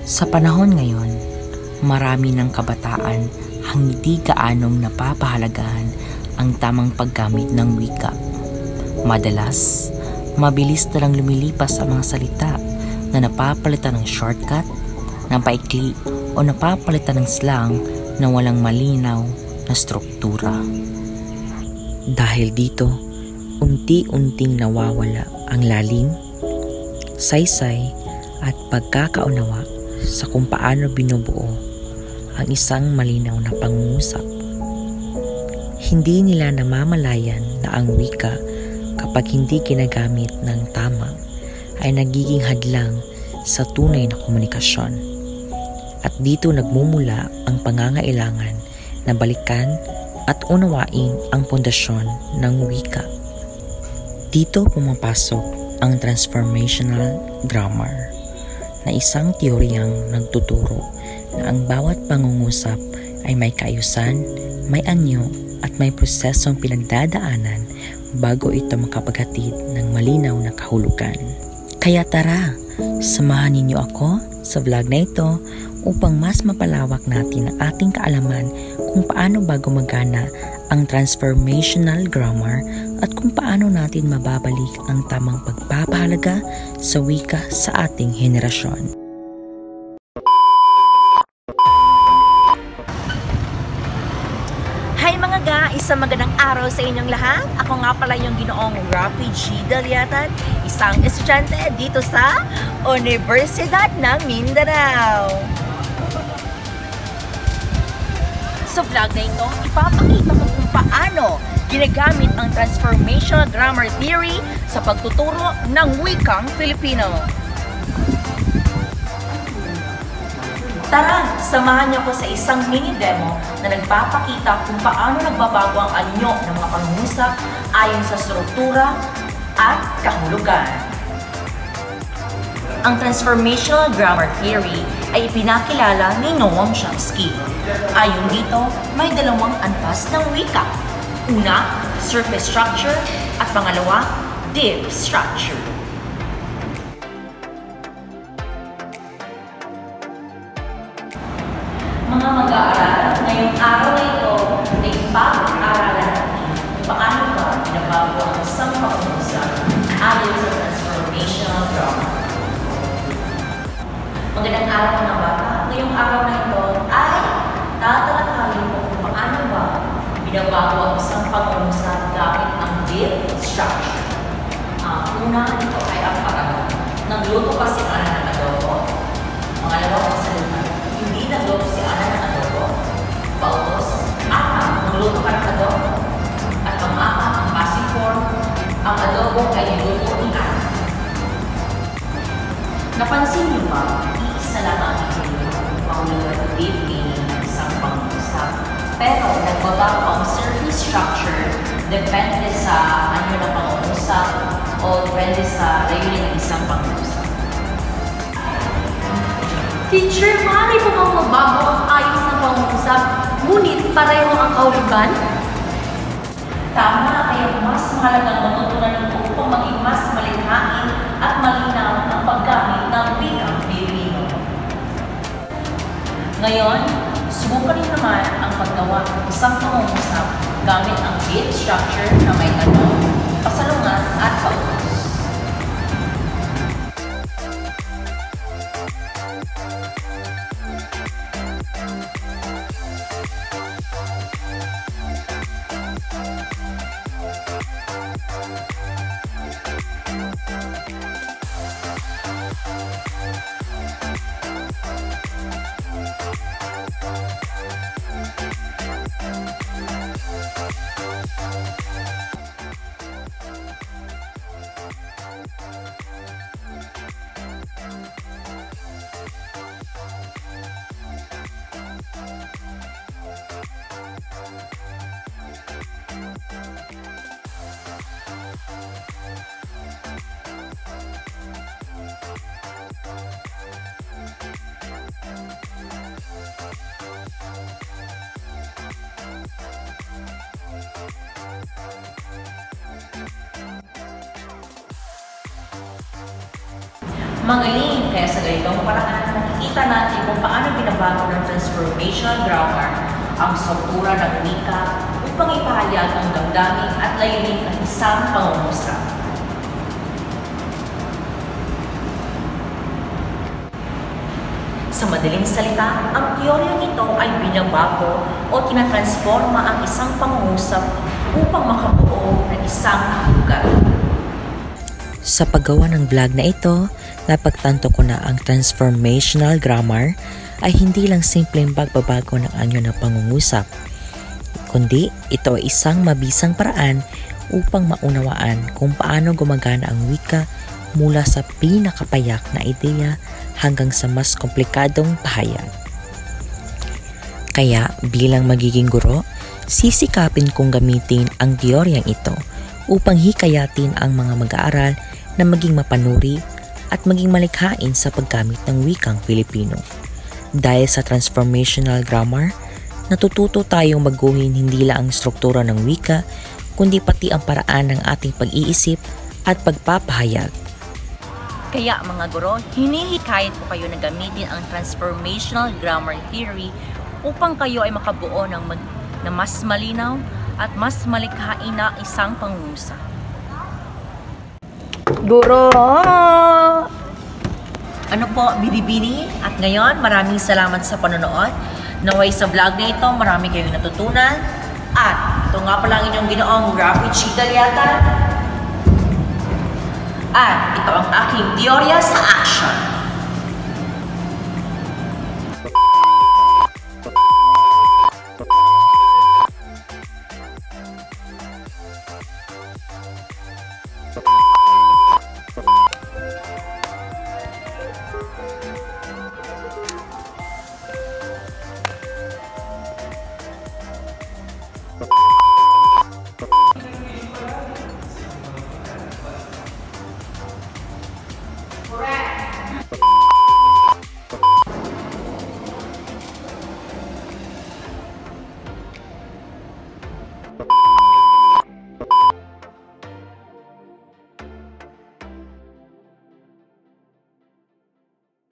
Sa panahon ngayon, marami ng kabataan ang hindi gaanong napapahalagahan ang tamang paggamit ng wika. Madalas, mabilis na lang lumilipas ang mga salita na napapalitan ng shortcut, ng paikli o napapalitan ng slang na walang malinaw na struktura. Dahil dito, unti-unting nawawala ang lalim, saysay at pagkakaunawa sa kung paano binubuo ang isang malinaw na pangungusap. Hindi nila namamalayan na ang wika kapag hindi ginagamit ng tama ay nagiging hadlang sa tunay na komunikasyon. At dito nagmumula ang pangangailangan na balikan at unawain ang pundasyon ng wika. Dito pumapasok ang transformational grammar na isang teoryang nagtuturo na ang bawat pangungusap ay may kaayusan, may anyo at may prosesong pinagdadaanan bago ito makapaghatid ng malinaw na kahulugan. Kaya tara, samahan ninyo ako sa vlog na ito upang mas mapalawak natin ang ating kaalaman kung paano ba gumagana ang transformational grammar at kung paano natin mababalik ang tamang pagpapahalaga sa wika sa ating henerasyon. Hi mga ga! Isang magandang araw sa inyong lahat. Ako nga pala yung Ginoong Rafi G. Dalyatan, isang estudyante dito sa Universidad ng Mindanao. Sa vlog na ito, ipapakita ko kung paano ginagamit ang transformational grammar theory sa pagtuturo ng wikang Filipino. Tara, samahan niyo ko sa isang mini demo na nagpapakita kung paano nagbabago ang anyo ng mga pangungusap ayon sa struktura at kahulugan. Ang transformational grammar theory ay ipinakilala ni Noam Chomsky. Ayon dito, may dalawang antas ng wika. Una, surface structure at pangalawa, deep structure. Mga mag-aaral, ngayong araw na ito ay pag-aaralan natin kung paano ba binabago ang isang pangungusap ayon sa transformational grammar. Magandang araw mga bata, ngayong araw na ito ay tatalakayin ko kung paano ba binabago ang isang pangungusap gamit ang deep structure. Una, ito ay ang paragon. Nagluto pa si Ana ng adobo. Pangalawa, pasalutan. Hindi nagluto si Ana ng adobo. Pautos, Ana, magluto ka ng adobo. At pang-ama, ang passive form, ang adobo ay niluto ni Ana. Napansin niyo ba, iisa lang ang ito upang deep meaning ng isang pangungusap. Pero nagbabago ang surface structure depende sa anyo ng pangungusap o depende sa layunin ng isang pangungusap. Teacher, maaari po bang magbago ang ayos ng pangungusap, ngunit pareho ang kahulugan? Tama, kaya mas mahalagang matutunan ito upang maging mas malikhain at malinaw ang paggamit ng wikang Filipino. Ngayon, subukan rin naman ang paggawa ng isang pangungusap gamit ang deep structure na may tanong, pasalungan at pautos. Magaling, kaya sa ganitong paraan nakikita makikita natin kung paano binabago ng transformational grammar ang struktura ng wika upang ipahayag ang damdamin at layunin ng isang pangungusap. Sa madaling salita, ang teoryang ito ay binabago o tinatransforma ang isang pangungusap upang makabuo ng isang ugat. Sa paggawa ng vlog na ito, napagtanto ko na ang transformational grammar ay hindi lang simpleng pagbabago ng anyo ng pangungusap, kundi ito ay isang mabisang paraan upang maunawaan kung paano gumagana ang wika mula sa pinakapayak na ideya hanggang sa mas komplikadong pahayag. Kaya bilang magiging guro, sisikapin kong gamitin ang teoryang ito upang hikayatin ang mga mag-aaral na maging mapanuri at maging malikhain sa paggamit ng wikang Pilipino. Dahil sa transformational grammar, natututo tayong baguhin hindi lang ang struktura ng wika, kundi pati ang paraan ng ating pag-iisip at pagpapahayag. Kaya mga guro, hinihikayat ko kayo na gamitin ang transformational grammar theory upang kayo ay makabuo na mas malinaw at mas malikhain na isang pangungusap. Guro! Ano po, Bini-Bini? At ngayon, maraming salamat sa panonood. Naway sa vlog na ito, marami kayong natutunan. At ito nga pala ang inyong ginoong Rapid Chita Liata. At ito ang aking teorya sa action.